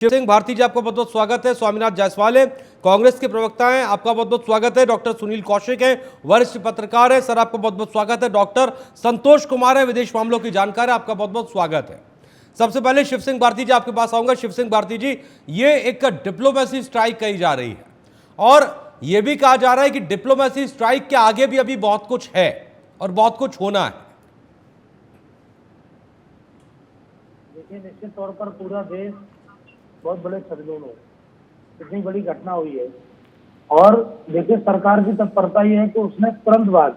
शिव सिंह भारती जी, आपका बहुत बहुत स्वागत है। स्वामीनाथ जायसवाल है, कांग्रेस के प्रवक्ता हैं, आपका बहुत बहुत स्वागत है। डॉक्टर सुनील कौशिक हैं, वरिष्ठ पत्रकार है, सर आपका बहुत बहुत स्वागत है। डॉक्टर संतोष कुमार है, विदेश मामलों की जानकार है, आपका बहुत बहुत स्वागत है। सबसे पहले शिव सिंह भारती जी आपके पास आऊंगा। शिव सिंह भारती जी, ये एक डिप्लोमेसी स्ट्राइक कही जा रही है और यह भी कहा जा रहा है कि डिप्लोमेसी स्ट्राइक के आगे भी अभी बहुत कुछ है और बहुत कुछ होना है। देखिए, निश्चित तौर पर पूरा देश बहुत बड़े सदमे में, इतनी बड़ी घटना हुई है और देखिए सरकार की तत्परता ये है कि उसने तुरंत बाद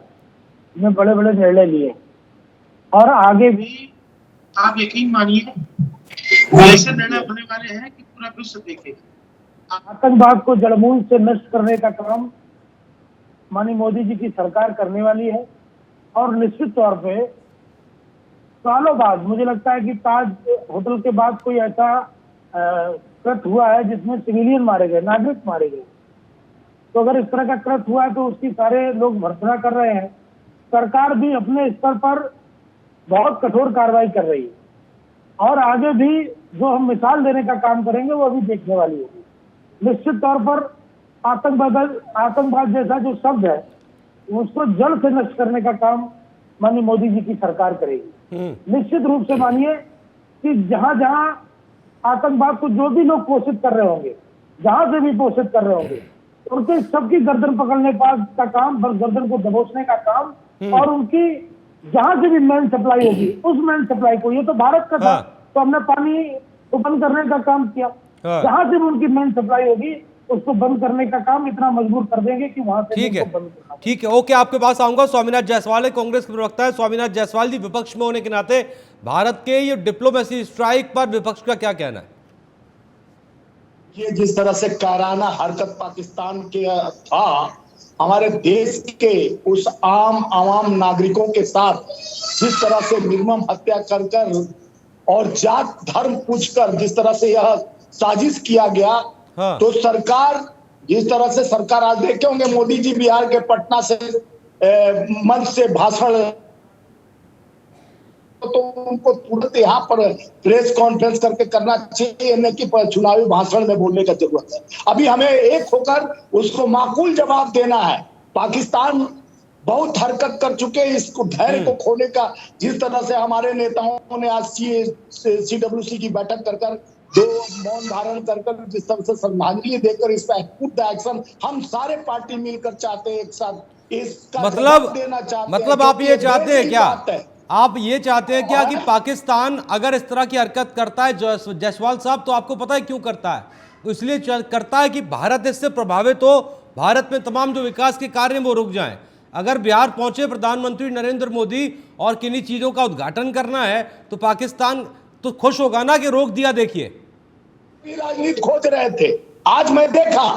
में बड़े बड़े निर्णय लिए और आगे भी आप यकीन मानिए ऐसे निर्णय होने वाले हैं कि पूरा विश्व देखेगा। आतंकवाद को जड़मूल से नष्ट करने का काम माननीय मोदी जी की सरकार करने वाली है और निश्चित तौर पे सालों बाद मुझे लगता है कि ताज होटल के बाद कोई ऐसा कृत्य हुआ है जिसमें सिविलियन मारे गए, नागरिक मारे गए। तो अगर इस तरह का कृत्य हुआ है तो उसकी सारे लोग भर्त्सना कर रहे हैं। सरकार भी अपने स्तर पर बहुत कठोर कार्रवाई कर रही है और आगे भी जो हम मिसाल देने का काम करेंगे वो अभी देखने वाली होगी। निश्चित तौर पर आतंकवाद जैसा जो शब्द है उसको जड़ से नष्ट करने का काम माननीय मोदी जी की सरकार करेगी। निश्चित रूप से मानिए कि जहां जहां आतंकवाद को जो भी लोग पोषित कर रहे होंगे, जहां से भी पोषित कर रहे होंगे, उनके सबकी गर्दन पकड़ने का काम, गर्दन को दबोचने का काम और उनकी जहां से भी मैन सप्लाई होगी उस मैन सप्लाई को, ये तो भारत का था तो हमने पानी को बंद करने का काम किया, जहां से भी उनकी मैन सप्लाई होगी उसको बंद करने का काम इतना मजबूर कर देंगे कि वहां से ठीक है, ठीक है, ओके, आपके पास आऊंगा। स्वामीनाथ जायसवाल है, कांग्रेस के प्रवक्ता है। स्वामीनाथ जायसवाल जी, विपक्ष में होने के नाते भारत के ये डिप्लोमेसी स्ट्राइक पर विपक्ष का क्या कहना है? ये जिस तरह से कायराना हरकत पाकिस्तान के था हमारे देश के उस आवाम नागरिकों के साथ, जिस तरह से निर्मम हत्या कर कर और जात धर्म पूछकर जिस तरह से यह साजिश किया गया, तो सरकार जिस तरह से सरकार आज देखे होंगे मोदी जी बिहार के पटना से मंच से भाषण, तो उनको तुरंत यहाँ पर प्रेस कॉन्फ्रेंस करके करना चाहिए, न कि चुनावी भाषण में बोलने का जरूरत है। अभी हमें एक होकर उसको माकूल जवाब देना है। पाकिस्तान बहुत हरकत कर चुके हैं, इसको धैर्य को खोने का, जिस तरह से हमारे नेताओं ने आज CWC की बैठक कर कर जो मौन धारण कर जिस तरह से श्रद्धांजलि देकर इस पर एक्शन हम सारे पार्टी मिलकर चाहते हैं, एक साथ इसका देना चाहते हैं। मतलब आप ये चाहते हैं क्या, आप ये चाहते हैं क्या कि पाकिस्तान अगर इस तरह की हरकत करता है जायसवाल साहब, तो आपको पता है क्यों करता है? इसलिए करता है कि भारत इससे प्रभावित हो, भारत में तमाम जो विकास के कार्य वो रुक जाएं। अगर बिहार पहुंचे प्रधानमंत्री नरेंद्र मोदी और किन्हीं चीजों का उद्घाटन करना है तो पाकिस्तान तो खुश होगा ना कि रोक दिया। देखिए, राजनीति खोज रहे थे, आज मैं देखा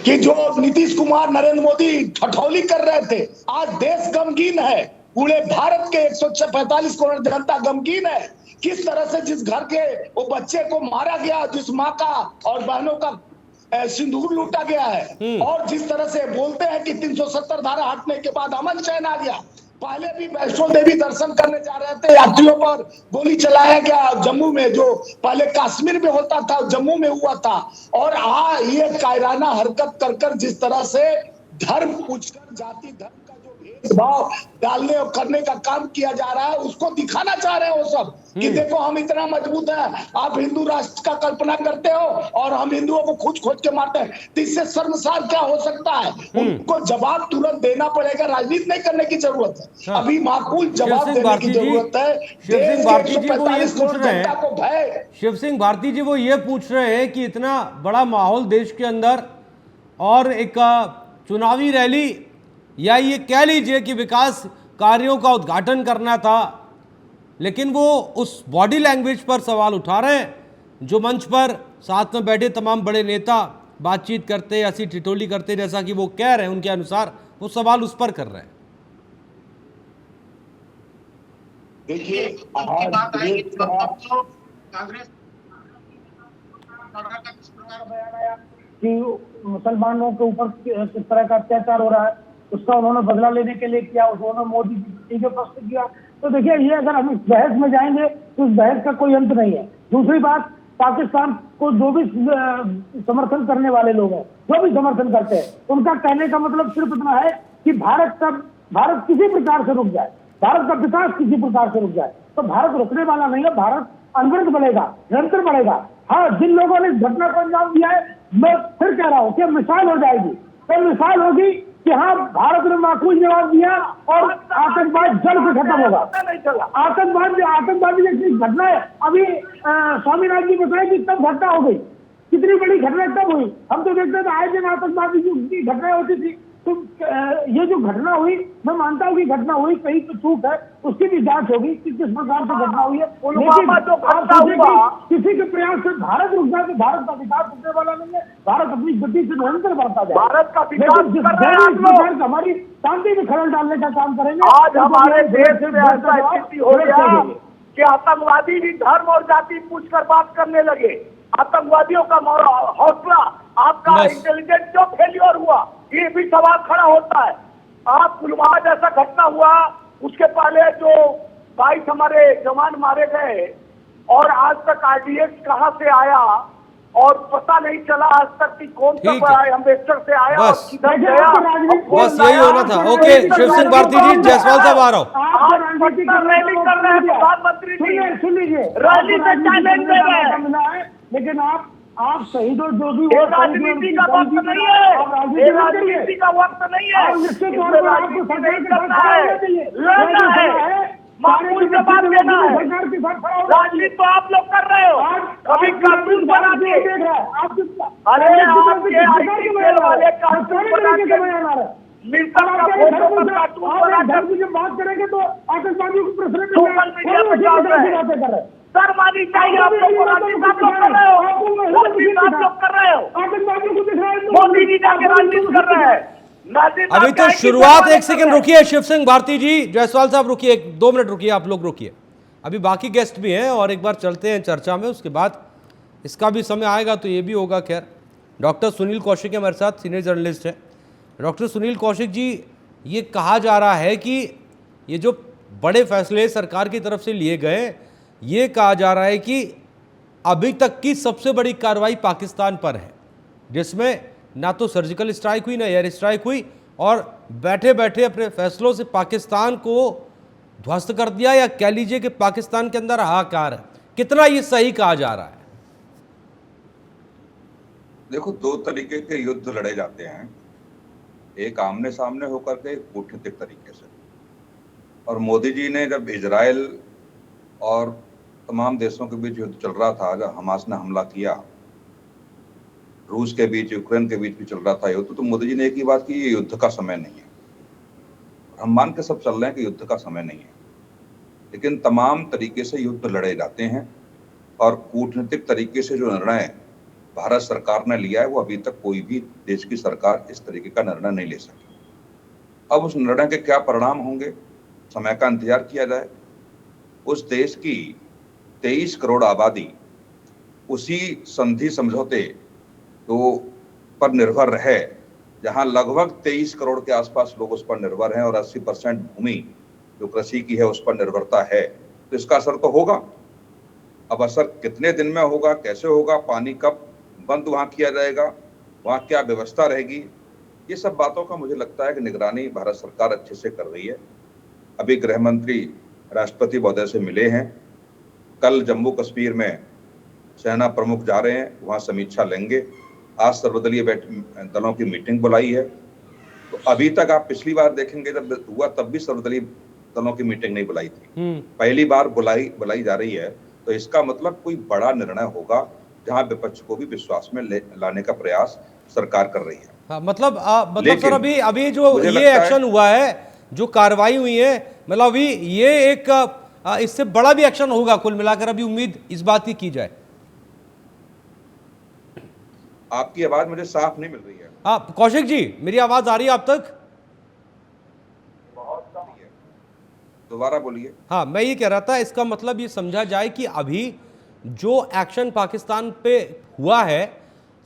कि जो नीतीश कुमार नरेंद्र मोदी ठठौली कर रहे थे, आज देश गमगीन है, पूरे भारत के 145 करोड़ जनता गमगीन है। किस तरह से जिस घर के वो बच्चे को मारा गया, जिस माँ का और बहनों का सिंदूर लूटा गया है, और जिस तरह से बोलते हैं कि 370 धारा हटने के बाद अमन चैन आ गया। पहले भी वैष्णो देवी दर्शन करने जा रहे थे, यात्रियों पर गोली चलाया गया जम्मू में, जो पहले कश्मीर में होता था जम्मू में हुआ था। और ये कायराना हरकत कर कर जिस तरह से धर्म पूछकर, जाति धर्म का जो भेदभाव डालने और करने का काम किया जा रहा है, उसको दिखाना चाह रहे हैं वो सब कि देखो हम इतना मजबूत है, आप हिंदू राष्ट्र का कल्पना करते हो और हम हिंदुओं को खोज खोज के मारते हैं। तो इससे शर्मसार क्या हो सकता है? उनको जवाब तुरंत देना पड़ेगा, राजनीति नहीं करने की जरूरत है, अभी माकूल जवाब देने की जरूरत है। शिव सिंह भारती जी वो ये पूछ रहे हैं, शिव सिंह भारती जी वो ये पूछ रहे हैं कि इतना बड़ा माहौल देश के अंदर और एक चुनावी रैली, या ये कह लीजिए कि विकास कार्यों का उद्घाटन करना था, लेकिन वो उस बॉडी लैंग्वेज पर सवाल उठा रहे हैं जो मंच पर साथ में बैठे तमाम बड़े नेता बातचीत करते, ऐसी ठिठोली करते जैसा कि वो कह रहे हैं, उनके अनुसार वो सवाल उस पर कर रहे हैं। देखिए, कांग्रेस कि मुसलमानों के ऊपर किस तरह का अत्याचार हो रहा है, उसका उन्होंने बदला लेने के लिए किया, उन्होंने मोदी जी के प्रश्न किया। तो देखिए, ये अगर हम इस बहस में जाएंगे तो इस बहस का कोई अंत नहीं है। दूसरी बात, पाकिस्तान को जो भी समर्थन करने वाले लोग हैं, जो भी समर्थन करते हैं, उनका कहने का मतलब सिर्फ इतना है कि भारत किसी प्रकार से रुक जाए, भारत का विकास किसी प्रकार से रुक जाए, तो भारत रुकने वाला नहीं है, भारत अनवरत बढ़ेगा, निरंतर बढ़ेगा। हाँ, जिन लोगों ने इस घटना को अंजाम दिया है, मैं फिर कह रहा हूँ कि मिसाल हो जाएगी, तो मिसाल होगी कि हाँ, भारत ने माकूल जवाब दिया और आतंकवाद जड़ से खत्म होगा। आतंकवादी जैसी घटना है, अभी स्वामीनाथन जी बताए कि तब घटना हो गई, कितनी बड़ी घटना तब हुई। हम तो देखते थे आए दिन आतंकवादी की घटनाएं होती थी। तो ये जो घटना हुई, मैं मानता हूँ कि घटना हुई, कहीं तो चूक है, उसकी भी जांच होगी कि किस प्रकार से घटना हुई है। किसी के प्रयास से भारत रुक जाए तो भारत का विकास रुकने वाला नहीं है, भारत अपनी गति से निरंतर बढ़ता जाए। भारत का विकास हमारी शांति में खलल डालने का काम करेंगे। आज हमारे देश में ऐसा स्थिति हो गया कि आतंकवादी भी धर्म और जाति पूछकर बात करने लगे। आतंकवादियों का हौसला, आपका इंटेलिजेंस क्यों फेल्योर हुआ, ये भी सवाल खड़ा होता है। आप पुलवामा जैसा घटना हुआ, उसके पहले जो 22 हमारे जवान मारे गए और आज तक आरडीएक्स कहां से आया और पता नहीं चला आज तक कि कौन सा अम्बेडकर से आया और किधर गया। बस यही होना था। ओके, शिव सिंह भारती जी, जायसवाल साहब आ रहा हूँ। रैली कर रहे हैं प्रधानमंत्री जी, सुन लीजिए, रैली से चैलेंज दे रहे हैं, लेकिन आप शहीदों जो भी ये राजनीति का वक्त नहीं है, ये राजनीति का वक्त नहीं है, निश्चित तौर पर आपको सरकार के साथ खड़ा होना चाहिए, लड़ना है, मामूल से बात देना है। सरकार के साथ खड़ा होना। राजनीति तो आप लोग कर रहे हो, कभी कानून बना के, अरे आपके आईटी सेल वाले कानून बना के मिलकर का फोटो पर कार्टून बना कर बात करेंगे तो आतंकवादियों को प्रश्न सोशल मीडिया पर डाल रहे हैं। शर्मानी चाहिए आप लोग को, राजनीति आप लोग कर रहे हो, राजनीति आप लोग कर रहे हो, मोदी जी जाके राजनीति कर रहे हैं। अभी तो शुरुआत, एक सेकंड रुकिए शिव सिंह भारती जी, जायसवाल साहब रुकिए, 2 मिनट रुकिए, आप लोग रुकिए, अभी बाकी गेस्ट भी हैं और एक बार चलते हैं चर्चा में, उसके बाद इसका भी समय आएगा तो ये भी होगा। खैर, डॉक्टर सुनील कौशिक हमारे साथ, सीनियर जर्नलिस्ट हैं। डॉक्टर सुनील कौशिक जी, ये कहा जा रहा है कि ये जो बड़े फैसले सरकार की तरफ से लिए गए, ये कहा जा रहा है कि अभी तक की सबसे बड़ी कार्रवाई पाकिस्तान पर है, जिसमें ना तो सर्जिकल स्ट्राइक हुई, ना एयर स्ट्राइक हुई, और बैठे बैठे अपने फैसलों से पाकिस्तान को ध्वस्त कर दिया, या कह लीजिए कि पाकिस्तान के अंदर हाहाकार है। कितना ये सही कहा जा रहा है? देखो, 2 तरीके के युद्ध लड़े जाते हैं, एक आमने सामने होकर के, एक कूटनीतिक तरीके से। और मोदी जी ने जब इजराइल और तमाम देशों के बीच युद्ध चल रहा था, जब हमास ने हमला किया, रूस के बीच, यूक्रेन के बीच भी चल रहा था युद्ध, तो मोदी जी ने एक ही बात की, ये युद्ध का समय नहीं है। हम मान के सब चल रहे हैं कि युद्ध का समय नहीं है, लेकिन तमाम तरीके से युद्ध लड़े जाते हैं, और कूटनीतिक तरीके से जो निर्णय भारत सरकार ने लिया है, वो अभी तक कोई भी देश की सरकार इस तरीके का निर्णय नहीं ले सकी। अब उस निर्णय के क्या परिणाम होंगे, समय का इंतजार किया जाए। उस देश की 23 करोड़ आबादी उसी संधि समझौते तो पर निर्भर रहे, जहां लगभग 23 करोड़ के आसपास लोग उस पर निर्भर हैं, और 80% भूमि जो कृषि की है उस पर निर्भरता है, तो इसका असर तो होगा। अब असर कितने दिन में होगा, कैसे होगा, पानी कब बंद वहां किया जाएगा, वहां क्या व्यवस्था रहेगी, ये सब बातों का मुझे लगता है कि निगरानी भारत सरकार अच्छे से कर रही है। अभी गृह मंत्री राष्ट्रपति महोदय से मिले हैं, कल जम्मू कश्मीर में सेना प्रमुख जा रहे हैं, वहां समीक्षा लेंगे। आज सर्वदलीय दलों की मीटिंग बुलाई है। तो अभी तक आप पिछली बार देखेंगे जब हुआ तब भी सर्वदलीय दलों की मीटिंग नहीं बुलाई थी, पहली बार बुलाई जा रही है, तो इसका मतलब कोई बड़ा निर्णय होगा जहां विपक्ष को भी विश्वास में लाने का प्रयास सरकार कर रही है। हाँ, मतलब सर अभी जो ये एक्शन हुआ है, जो कार्रवाई हुई है, मतलब अभी ये एक इससे बड़ा भी एक्शन होगा कुल मिलाकर, अभी उम्मीद इस बात की जाए। आपकी आवाज मुझे साफ नहीं मिल रही है। हाँ कौशिक जी, मेरी आवाज आ रही है आप तक? बहुत कम है, दोबारा बोलिए। हाँ, मैं ये कह रहा था, इसका मतलब ये समझा जाए कि अभी जो एक्शन पाकिस्तान पे हुआ है,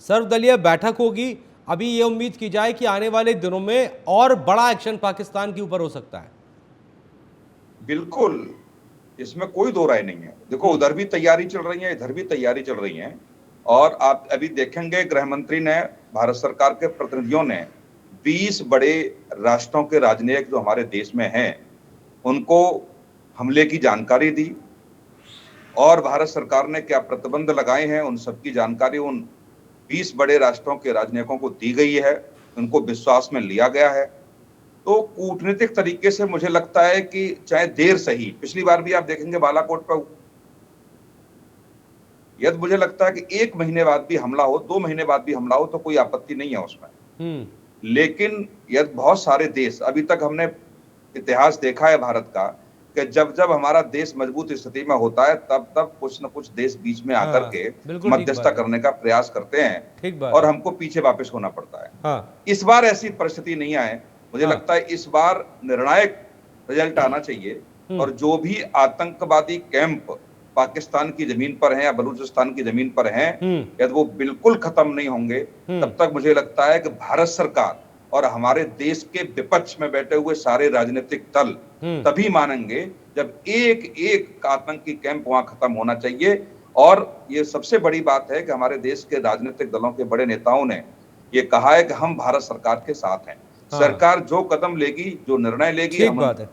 सर्वदलीय बैठक होगी, अभी ये उम्मीद की जाए कि आने वाले दिनों में और बड़ा एक्शन पाकिस्तान के ऊपर हो सकता है। बिल्कुल, इसमें कोई दो राय नहीं है। देखो, उधर भी तैयारी चल रही है, इधर भी तैयारी चल रही है। और आप अभी देखेंगे, गृह मंत्री ने, भारत सरकार के प्रतिनिधियों ने 20 बड़े राष्ट्रों के राजनयिक जो हमारे देश में हैं उनको हमले की जानकारी दी, और भारत सरकार ने क्या प्रतिबंध लगाए हैं उन सबकी जानकारी उन 20 बड़े राष्ट्रों के राजनयिकों को दी गई है, उनको विश्वास में लिया गया है। तो कूटनीतिक तरीके से मुझे लगता है कि चाहे देर सही, पिछली बार भी आप देखेंगे बालाकोट पर, यदि मुझे लगता है कि 1 महीने बाद भी हमला हो, 2 महीने बाद भी हमला हो, तो कोई आपत्ति नहीं है उसमें। लेकिन यदि बहुत सारे देश, अभी तक हमने इतिहास देखा है भारत का कि जब जब हमारा देश मजबूत स्थिति में होता है तब तब कुछ न कुछ देश बीच में आकर के मध्यस्थता करने का प्रयास करते हैं और हमको पीछे वापस होना पड़ता है। इस बार ऐसी परिस्थिति नहीं आए। मुझे लगता है इस बार निर्णायक रिजल्ट आना चाहिए, और जो भी आतंकवादी कैंप पाकिस्तान की जमीन पर हैं या बलूचिस्तान की जमीन पर हैं, यदि वो बिल्कुल खत्म नहीं होंगे तब तक मुझे लगता है कि भारत सरकार और हमारे देश के विपक्ष में बैठे हुए सारे राजनीतिक दल तभी मानेंगे जब एक एक आतंकी कैंप वहां खत्म होना चाहिए। और ये सबसे बड़ी बात है कि हमारे देश के राजनीतिक दलों के बड़े नेताओं ने ये कहा है कि हम भारत सरकार के साथ हैं। सरकार जो कदम लेगी, जो निर्णय लेगी, ठीक बात है।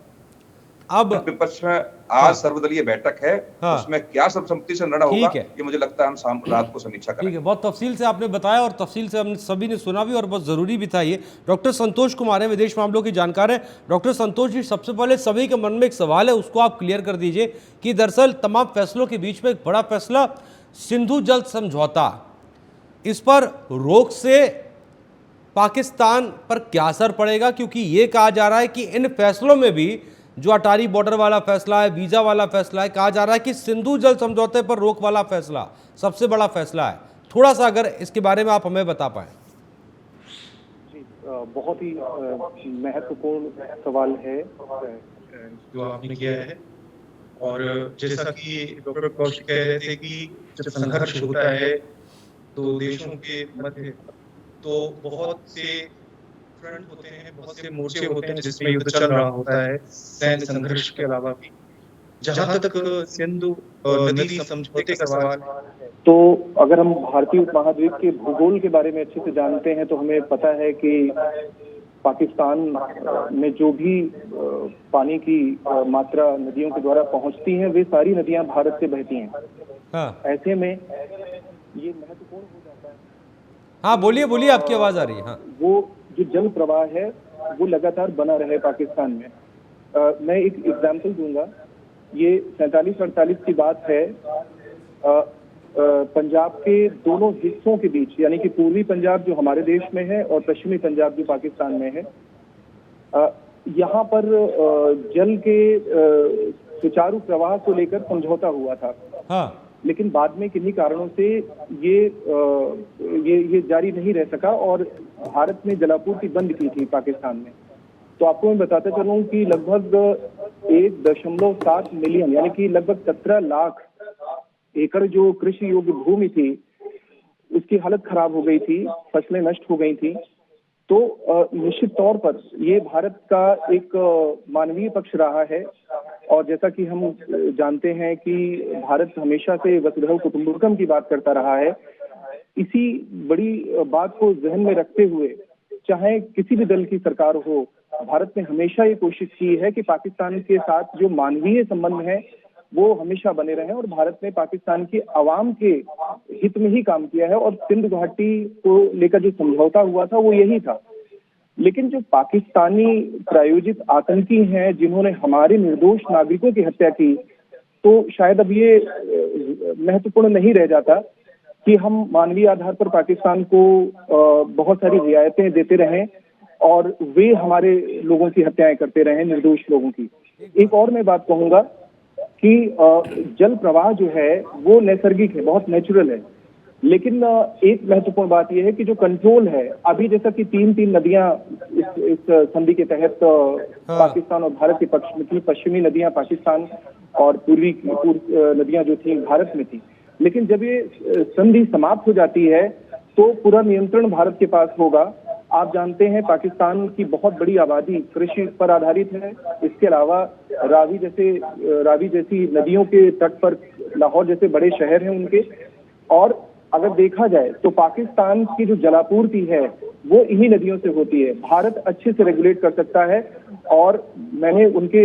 अब विपक्ष में आज सर्वदलीय बैठक है, उसमें क्या सर्वसम्मति से निर्णय होगा, ये मुझे लगता है हम रात को समीक्षा करेंगे। ठीक है, बहुत तफसील से आपने बताया और तफसील से हम सभी ने सुना भी, और बहुत जरूरी भी था ये। डॉक्टर संतोष कुमार है, विदेश मामलों की जानकार है। डॉक्टर संतोष जी, सबसे पहले सभी के मन में एक सवाल है, उसको आप क्लियर कर दीजिए कि दरअसल तमाम फैसलों के बीच में एक बड़ा फैसला सिंधु जल समझौता, इस पर रोक से पाकिस्तान पर क्या असर पड़ेगा? क्योंकि ये कहा जा रहा है कि इन फैसलों में भी, जो अटारी बॉर्डर वाला फैसला है, वीजा वाला फैसला है, कहा जा रहा है कि सिंधु जल समझौते पर रोक वाला फैसला सबसे बड़ा फैसला है। थोड़ा सा अगर इसके बारे में आप हमें बता पाएं। जी, बहुत ही महत्वपूर्ण सवाल है जो आपने किया है। और जैसा कि डॉक्टर कौशिक कह रहे थे कि जब संघर्ष होता है दो देशों के मध्य, तो बहुत से फ्रंट होते हैं, बहुत से मोर्चे होते हैं जिसमें युद्ध चल रहा होता है, सैन्य संघर्ष के अलावा भी। जहां तक सिंधु नदी समझौते का सवाल है, तो अगर हम भारतीय उपमहाद्वीप के भूगोल के बारे में अच्छे से जानते हैं तो हमें पता है कि पाकिस्तान में जो भी पानी की मात्रा नदियों के द्वारा पहुंचती है, वे सारी नदियां भारत से बहती हैं। ऐसे में ये महत्वपूर्ण हो जाता है। हाँ, बोलिए बोलिए, आपकी आवाज आ रही है। हाँ, वो जो जल प्रवाह है वो लगातार बना रहे पाकिस्तान में। मैं एक एग्जाम्पल दूंगा। ये 47-48 की बात है। पंजाब के दोनों हिस्सों के बीच, यानी कि पूर्वी पंजाब जो हमारे देश में है और पश्चिमी पंजाब जो पाकिस्तान में है, यहाँ पर जल के सुचारू प्रवाह को लेकर समझौता हुआ था। हाँ। लेकिन बाद में किन्हीं कारणों से ये जारी नहीं रह सका और भारत ने जलापूर्ति बंद की थी पाकिस्तान में। तो आपको मैं बताता चलूं कि लगभग 1.7 मिलियन, यानी कि लगभग 17 लाख एकड़ जो कृषि योग्य भूमि थी, उसकी हालत खराब हो गई थी, फसलें नष्ट हो गई थी। तो निश्चित तौर पर ये भारत का एक मानवीय पक्ष रहा है। और जैसा कि हम जानते हैं कि भारत हमेशा से वसुधैव कुटुंबकम की बात करता रहा है। इसी बड़ी बात को जहन में रखते हुए, चाहे किसी भी दल की सरकार हो, भारत ने हमेशा ये कोशिश की है कि पाकिस्तान के साथ जो मानवीय संबंध है वो हमेशा बने रहे, और भारत ने पाकिस्तान के अवाम के हित में ही काम किया है। और सिंध घाटी को लेकर जो समझौता हुआ था वो यही था। लेकिन जो पाकिस्तानी प्रायोजित आतंकी हैं जिन्होंने हमारे निर्दोष नागरिकों की हत्या की, तो शायद अब ये महत्वपूर्ण नहीं रह जाता कि हम मानवीय आधार पर पाकिस्तान को बहुत सारी रियायतें देते रहें और वे हमारे लोगों की हत्याएं करते रहें, निर्दोष लोगों की। एक और मैं बात कहूंगा कि जल प्रवाह जो है वो नैसर्गिक है, बहुत नेचुरल है। लेकिन एक महत्वपूर्ण बात यह है कि जो कंट्रोल है, अभी जैसा कि तीन नदियां इस संधि के तहत पाकिस्तान और भारत के पक्ष में थी, पश्चिमी नदियां पाकिस्तान और पूर्वी नदियां जो थी भारत में थी। लेकिन जब ये संधि समाप्त हो जाती है तो पूरा नियंत्रण भारत के पास होगा। आप जानते हैं पाकिस्तान की बहुत बड़ी आबादी कृषि पर आधारित है। इसके अलावा रावी जैसी नदियों के तट पर लाहौर जैसे बड़े शहर हैं उनके। और अगर देखा जाए तो पाकिस्तान की जो जलापूर्ति है वो इन्हीं नदियों से होती है। भारत अच्छे से रेगुलेट कर सकता है और मैंने उनके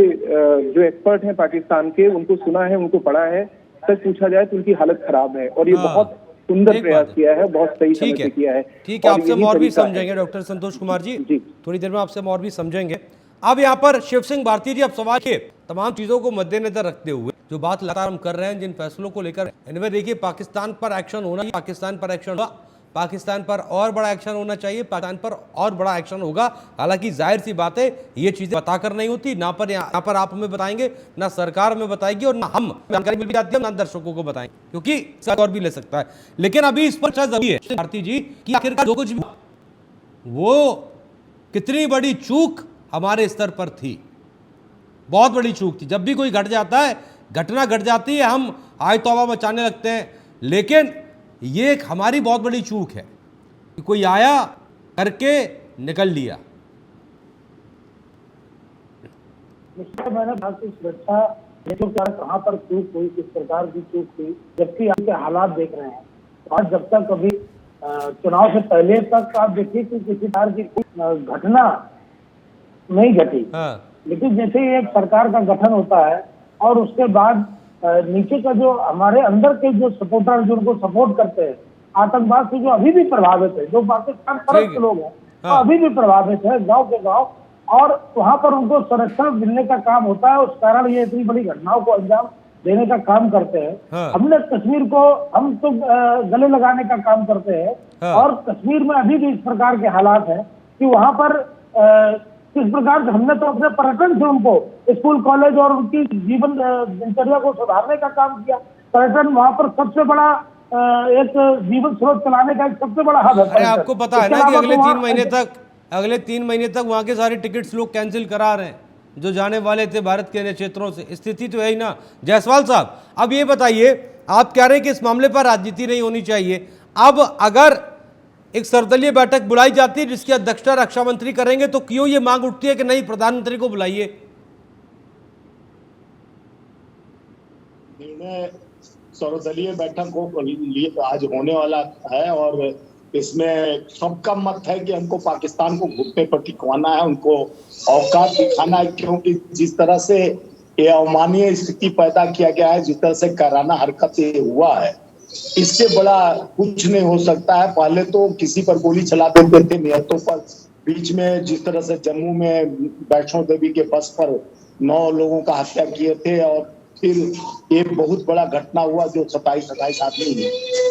जो एक्सपर्ट हैं पाकिस्तान के, उनको सुना है, उनको पढ़ा है। सच पूछा जाए तो उनकी हालत खराब है और ये बहुत सुंदर प्रयास किया है, बहुत सही समय से किया है। ठीक है, आपसे हम और भी समझेंगे डॉक्टर संतोष कुमार जी, थोड़ी देर में आपसे हम और भी समझेंगे। अब यहाँ पर शिव सिंह भारती जी, अब सवाल के तमाम चीजों को मद्देनजर रखते हुए जो बात लगातार हम कर रहे हैं, जिन फैसलों को लेकर, एनीवे देखिए पाकिस्तान पर एक्शन होना, पाकिस्तान पर एक्शन होगा, पाकिस्तान पर और बड़ा एक्शन होना चाहिए, पाकिस्तान पर और बड़ा एक्शन होगा। हालांकि जाहिर सी बात है ये चीजें बताकर नहीं होती, ना पर यहाँ पर आप हमें बताएंगे, ना सरकार हमें बताएगी और ना हम जानकारी मिल जाती है, ना दर्शकों को बताएंगे, क्योंकि सरकार भी ले सकता है। लेकिन अभी इस पर जरूरी है भारती जी कि आखिरकार जो कुछ वो कितनी बड़ी चूक हमारे स्तर पर थी, बहुत बड़ी चूक थी। जब भी कोई घट जाता है, घटना घट जाती है, हम आय तौबा मचाने लगते हैं, लेकिन ये एक हमारी बहुत बड़ी चूक है कि कोई आया करके निकल लिया। मैंने भारतीय सुरक्षा कहाँ पर चूक हुई, किस प्रकार की चूक हुई, जबकि आपके हालात देख रहे हैं। और जब तक कभी चुनाव से पहले तक आप देखिए कि किसी प्रकार की घटना नहीं घटी। लेकिन जैसे ही एक सरकार का गठन होता है और उसके बाद नीचे का जो हमारे अंदर के जो सपोर्टर जो उनको सपोर्ट करते हैं, आतंकवाद से जो अभी भी प्रभावित है, जो पाकिस्तान परस्त के लोग हैं तो अभी भी प्रभावित है गांव के गांव, और वहां पर उनको संरक्षण मिलने का काम होता है। उस कारण ये इतनी बड़ी घटनाओं को अंजाम देने का काम करते हैं। हमने कश्मीर को हम तो गले लगाने का काम करते हैं और कश्मीर में अभी भी इस प्रकार के हालात हैं कि वहां पर किस प्रकार से हमने तो अपने पर्यटन से उनको स्कूल कॉलेज और उनकी जीवन दिनचर्या को सुधारने का काम किया। पर्यटन वहां पर सबसे बड़ा एक जीवन स्रोत चलाने का एक सबसे बड़ा हब है। आपको पता है ना कि अगले 3 महीने तक वहां के सारे टिकट्स लोग कैंसिल करा रहे हैं जो जाने वाले थे भारत के अन्य क्षेत्रों से। स्थिति तो है ही ना। जायसवाल साहब, अब ये बताइए, आप कह रहे हैं कि इस मामले पर राजनीति नहीं होनी चाहिए। अब अगर एक सर्वदलीय बैठक बुलाई जाती है जिसकी अध्यक्षता रक्षा मंत्री करेंगे, तो क्यों ये मांग उठती है कि नहीं, प्रधानमंत्री को बुलाइए? निर्णय सर्वदलीय बैठक को लिए आज होने वाला है और इसमें सबका मत है कि हमको पाकिस्तान को घुटने पर टिकवाना है, उनको औकात दिखाना है, क्योंकि जिस तरह से ये अमानवीय स्थिति पैदा किया गया है, जिस तरह से कायराना हरकत हुआ है, इससे बड़ा कुछ नहीं हो सकता है। पहले तो किसी पर गोली चला देते थे नियतों पर, बीच में जिस तरह से जम्मू में वैष्णो देवी के बस पर 9 लोगों का हत्या किए थे और फिर एक बहुत बड़ा घटना हुआ जो 27 आदमी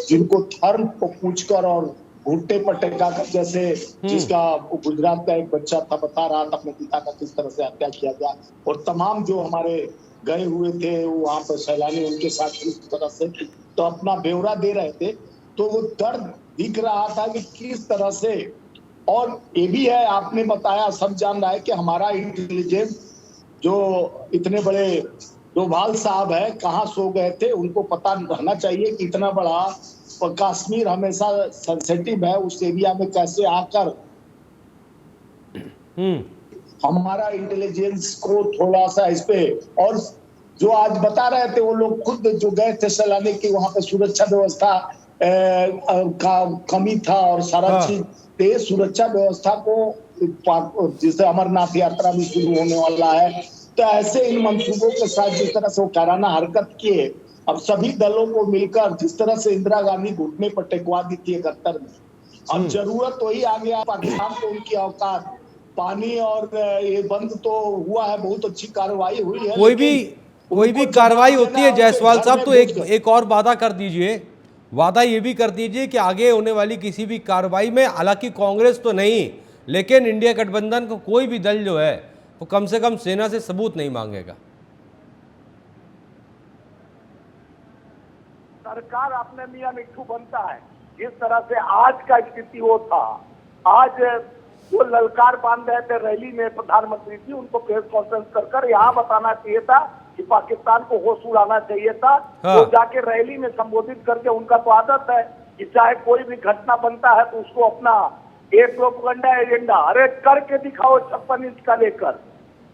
जिनको धर्म को पूछकर और घुटने पर टेका कर, जैसे जिसका गुजरात का एक बच्चा था बता रहा था अपने पिता का किस तरह से हत्या किया गया, और तमाम जो हमारे गए हुए थे वहां पर सैलानी उनके साथ किस तरह से तो अपना ब्यौरा दे रहे थे, तो वो दर्द दिख रहा था कि किस तरह से। और ये भी है, आपने बताया, सब जान रहा है कि हमारा इंटेलिजेंस जो इतने बड़े डोभाल साहब है कहाँ सो गए थे, उनको पता रहना चाहिए कि इतना बड़ा कश्मीर हमेशा सेंसिटिव है, उस एरिया में कैसे आकर हमारा इंटेलिजेंस को थोड़ा सा इस पे। और जो आज बता रहे थे वो लोग खुद जो गए थे सैलानी की, वहां पे सुरक्षा व्यवस्था का कमी था और सारा चीज सुरक्षा व्यवस्था को, जिससे अमरनाथ यात्रा भी शुरू होने वाला है, तो ऐसे इन मंसूबों के साथ जिस तरह से वो कायराना हरकत किए, अब सभी दलों को मिलकर जिस तरह से इंदिरा गांधी घुटने पर टेकवा दी थी 71 में, अब जरूरत वही आ गया पाकिस्तान को उनकी औकात। पानी और ये बंद तो हुआ है, बहुत अच्छी कार्रवाई हुई है, कोई भी कार्रवाई होती है जायसवाल साहब तो एक और वादा कर दीजिए, वादा ये भी कर दीजिए कि आगे होने वाली किसी भी कार्रवाई में, हालांकि कांग्रेस तो नहीं लेकिन इंडिया गठबंधन को कोई भी दल जो है वो कम से कम सेना से सबूत नहीं मांगेगा। सरकार अपने मियां मिट्ठू बनता है। जिस तरह से आज का स्थिति वो था, आज वो ललकार बांध रहे थे रैली में, प्रधानमंत्री जी उनको प्रेस कॉन्फ्रेंस कर यहाँ बताना चाहिए था कि पाकिस्तान को होश उड़ाना चाहिए था। तो जाके रैली में संबोधित करके, उनका तो आदत है कि चाहे कोई भी घटना बनता है तो उसको अपना ये प्रोपेगेंडा एजेंडा, अरे करके दिखाओ 56 इंच का लेकर।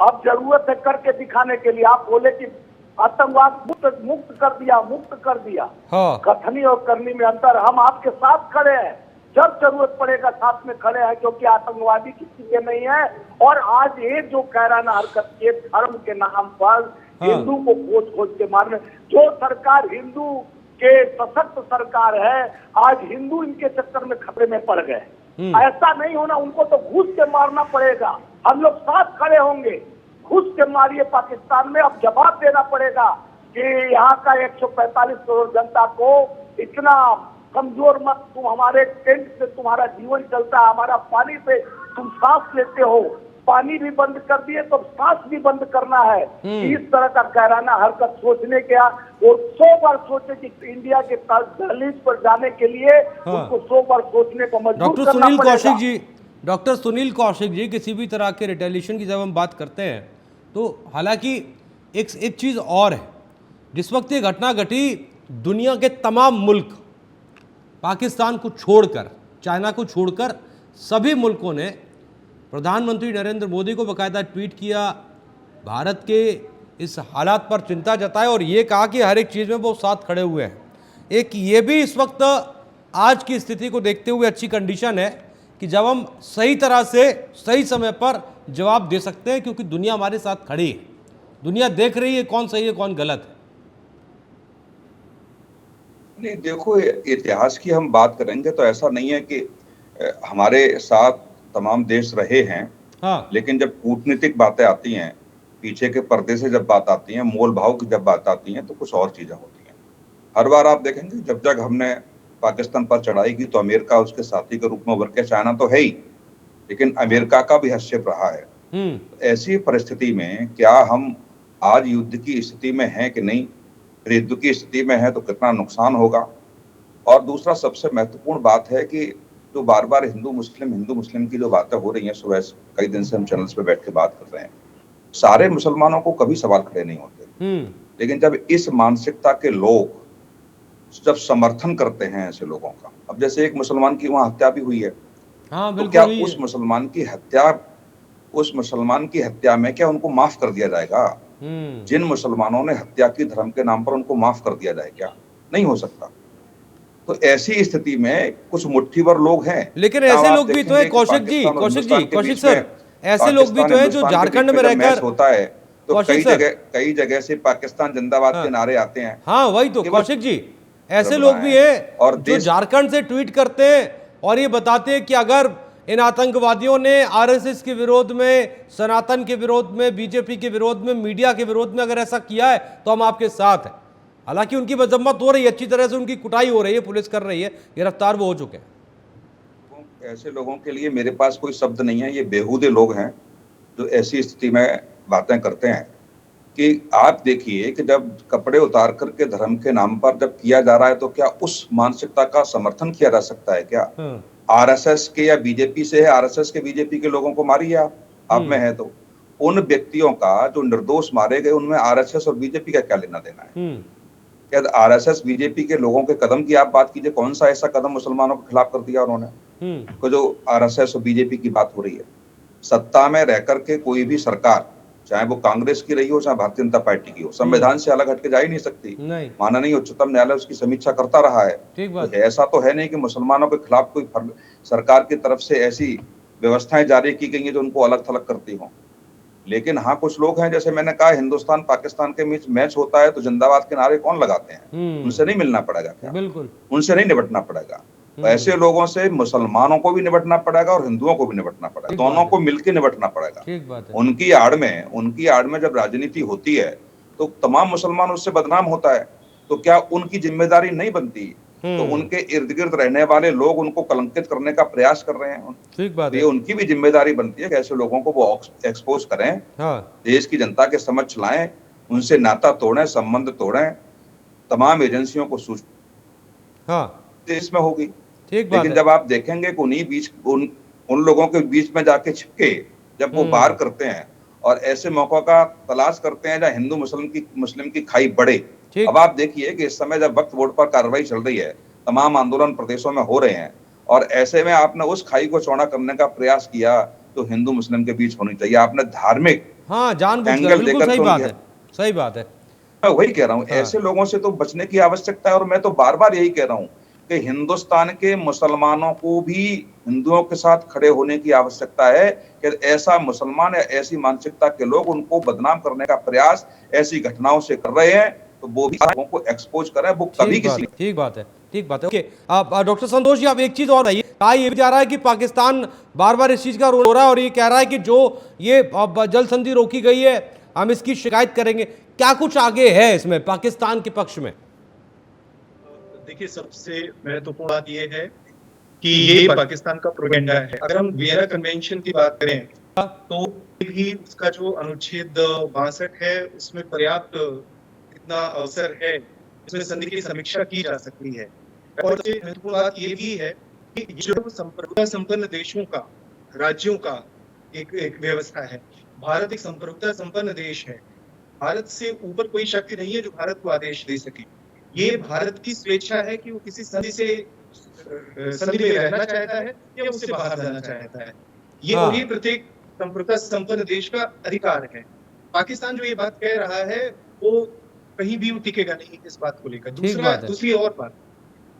अब जरूरत है करके दिखाने के लिए। आप बोले कि आतंकवाद मुक्त कर दिया। हाँ। कथनी और करनी में अंतर। हम आपके साथ खड़े हैं, जब जरूरत पड़ेगा साथ में खड़े हैं, क्योंकि आतंकवादी किसी के नहीं है। और आज ये जो कायराना हरकत के धर्म के नाम पर हिंदू को खोज के मारने, जो सरकार हिंदू के सशक्त सरकार है, आज हिंदू इनके चक्कर में खतरे में पड़ गए। ऐसा नहीं होना, उनको तो घुस के मारना पड़ेगा। हम लोग साथ खड़े होंगे, घुस के मारिए पाकिस्तान में। अब जवाब देना पड़ेगा कि यहाँ का 145 करोड़ जनता को इतना कमजोर मत, तुम हमारे टेंट से तुम्हारा जीवन चलता है, हमारा पानी पे तुम सांस लेते हो, पानी भी बंद कर दिए तो सांस भी बंद करना है। इस तरह का कायराना हरकत सोचने के और 100 बार सोचे कि इंडिया के दहलीज पर जाने के लिए उनको 100 बार सोचने को मजबूर डॉक्टर करना सुनील पड़ेगा। कौशिक जी, डॉक्टर सुनील कौशिक जी, किसी भी तरह के रिटेलिएशन की जब हम बात करते हैं तो हालांकि एक चीज़ और है, जिस वक्त ये घटना घटी दुनिया के तमाम मुल्क पाकिस्तान को छोड़कर, चाइना को छोड़कर सभी मुल्कों ने प्रधानमंत्री नरेंद्र मोदी को बाकायदा ट्वीट किया, भारत के इस हालात पर चिंता जताए और ये कहा कि हर एक चीज़ में वो साथ खड़े हुए हैं। एक ये भी इस वक्त आज की स्थिति को देखते हुए अच्छी कंडीशन है कि जब हम सही तरह से सही समय पर जवाब दे सकते हैं, क्योंकि दुनिया हमारे साथ खड़ी है, दुनिया देख रही है कौन सही है कौन गलत है। नहीं, देखो, इतिहास की हम बात करेंगे तो ऐसा नहीं है कि हमारे साथ तमाम देश रहे हैं। हाँ। लेकिन जब कूटनीतिक बातें आती हैं, पीछे के पर्दे से जब बात आती है, मोल भाव की जब बात आती है, तो कुछ और चीजें होती हैं। हर बार आप देखेंगे जब हमने पाकिस्तान पर चढ़ाई की तो अमेरिका उसके साथी के रूप में उभर के, चाइना तो है ही, लेकिन अमेरिका का भी हस्तक्षेप रहा है। ऐसी परिस्थिति में क्या हम आज युद्ध की स्थिति में हैं कि नहीं? युद्ध की स्थिति में है तो कितना नुकसान होगा। और दूसरा सबसे महत्वपूर्ण बात है कि जो बार बार हिंदू मुस्लिम की जो बातें हो रही हैं, सुबह कई दिन से हम चैनल्स पे बैठ के बात कर रहे हैं, सारे मुसलमानों को कभी सवाल खड़े नहीं होते। लेकिन जब इस मानसिकता के लोग जब समर्थन करते हैं ऐसे लोगों का, अब जैसे एक मुसलमान की वहां हत्या भी हुई है, तो क्या उस मुसलमान की हत्या में क्या उनको माफ कर दिया जाएगा? जिन मुसलमानों ने हत्या की धर्म के नाम पर, उनको माफ कर दिया जाए क्या? नहीं हो सकता। तो ऐसी स्थिति में कुछ मुट्ठी भर लोग हैं, लेकिन ऐसे लोग भी तो है कौशिक सर, ऐसे लोग भी तो है जो झारखंड में रहकर होता है तो कई जगह से पाकिस्तान जिंदाबाद के नारे आते हैं। हाँ, वही तो कौशिक जी, ऐसे लोग भी हैं और जो झारखंड से ट्वीट करते हैं और ये बताते हैं कि अगर इन आतंकवादियों ने आरएसएस के विरोध में, सनातन के विरोध में, बीजेपी के विरोध में, मीडिया के विरोध में अगर ऐसा किया है तो हम आपके साथ हैं। हालांकि उनकी मजम्मत हो रही है, अच्छी तरह से उनकी कुटाई हो रही है, पुलिस कर रही है, गिरफ्तार वो हो चुके हैं। ऐसे लोगों के लिए मेरे पास कोई शब्द नहीं है। ये बेहूदे लोग हैं जो ऐसी स्थिति में बातें करते हैं कि आप देखिए कि जब कपड़े उतार करके धर्म के नाम पर जब किया जा रहा है तो क्या उस मानसिकता का समर्थन किया जा सकता है क्या? आरएसएस के या बीजेपी से है, आरएसएस के बीजेपी के लोगों को मारिए आप में है तो उन व्यक्तियों का जो निर्दोष मारे गए, उनमें आरएसएस और बीजेपी का क्या लेना देना है? क्या आरएसएस बीजेपी के लोगों के कदम की आप बात कीजिए, कौन सा ऐसा कदम मुसलमानों के खिलाफ कर दिया उन्होंने? तो जो आरएसएस और बीजेपी की बात हो रही है, सत्ता में रह करके कोई भी सरकार, चाहे वो कांग्रेस की रही हो चाहे भारतीय जनता पार्टी की हो, संविधान से अलग हटके जा ही नहीं सकती। माननीय उच्चतम न्यायालय उसकी समीक्षा करता रहा है। तो ऐसा तो है नहीं कि मुसलमानों के खिलाफ कोई सरकार की तरफ से ऐसी व्यवस्थाएं जारी की गई हैं जो उनको अलग थलग करती हों। लेकिन हाँ, कुछ लोग हैं, जैसे मैंने कहा, हिंदुस्तान पाकिस्तान के बीच मैच होता है तो जिंदाबाद के नारे कौन लगाते हैं? उनसे नहीं मिलना पड़ेगा क्या? बिल्कुल, उनसे नहीं निपटना पड़ेगा। तो ऐसे लोगों से मुसलमानों को भी निपटना पड़ेगा और हिंदुओं को भी निपटना पड़ेगा, दोनों को मिलकर निपटना पड़ेगा। उनकी आड़ में जब राजनीति होती है तो तमाम मुसलमान उससे बदनाम होता है, तो क्या उनकी जिम्मेदारी नहीं बनती? तो उनके इर्द गिर्द रहने वाले लोग उनको कलंकित करने का प्रयास कर रहे हैं। ठीक बात है। ये उनकी भी जिम्मेदारी बनती है कि ऐसे लोगों को वो एक्सपोज करें, देश की जनता के समक्ष लाएं, उनसे नाता तोड़ें, संबंध तोड़ें, तमाम एजेंसियों को सूचना देश में होगी। लेकिन जब आप देखेंगे कि उन लोगों के बीच में जाके छिपके जब वो बाहर करते हैं और ऐसे मौकों का तलाश करते हैं जहाँ हिंदू मुस्लिम की खाई बढ़े। अब आप देखिए कि इस समय जब वक्फ बोर्ड पर कार्रवाई चल रही है, तमाम आंदोलन प्रदेशों में हो रहे हैं और ऐसे में आपने उस खाई को चौड़ा करने का प्रयास किया तो हिंदू मुस्लिम के बीच होनी चाहिए। आपने धार्मिक हाँ, जानबूझकर, एंगल बिल्कुल लेकर सही के बात उनके, है, सही बात है। मैं वही कह रहा हूँ, हाँ। ऐसे लोगों से तो बचने की आवश्यकता है। और मैं तो बार बार यही कह रहा हूँ कि हिंदुस्तान के मुसलमानों को भी हिंदुओं के साथ खड़े होने की आवश्यकता है कि ऐसा मुसलमान या ऐसी मानसिकता के लोग उनको बदनाम करने का प्रयास ऐसी घटनाओं से कर रहे हैं, तो वो भी लोगों को एक्सपोज करें। वो कभी किसी, ठीक बात है, ठीक बात है। ओके, आप डॉक्टर संतोष जी, आप एक चीज और बताइए, कहा ये भी जा रहा है कि पाकिस्तान बार बार इस चीज का रोल हो रहा है और ये कह रहा है कि जो ये जल संधि रोकी गई है हम इसकी शिकायत करेंगे। क्या कुछ आगे है इसमें पाकिस्तान के पक्ष में? देखिए, सबसे महत्वपूर्ण बात यह है कि ये पाकिस्तान का प्रोपेगेंडा है। अगर हम वियना कन्वेंशन की बात करें तो भी उसका जो अनुच्छेद 62 है उसमें पर्याप्त इतना अवसर है, इसमें संधि की समीक्षा की जा सकती है। और सबसे महत्वपूर्ण बात ये भी है कि जो संप्रभुता संपन्न देशों का, राज्यों का एक व्यवस्था है। भारत एक संप्रभुता संपन्न देश है। भारत से ऊपर कोई शक्ति नहीं है जो भारत को आदेश दे सके। ये भारत की स्वेच्छा है कि वो किसी संधि में रहना चाहता है या उससे बाहर जाना चाहता है। ये और ये प्रत्येक संप्रभुता संपन्न देश का अधिकार है। पाकिस्तान जो ये बात कह रहा है वो कहीं भी टिकेगा नहीं इस बात को लेकर। दूसरी और बात,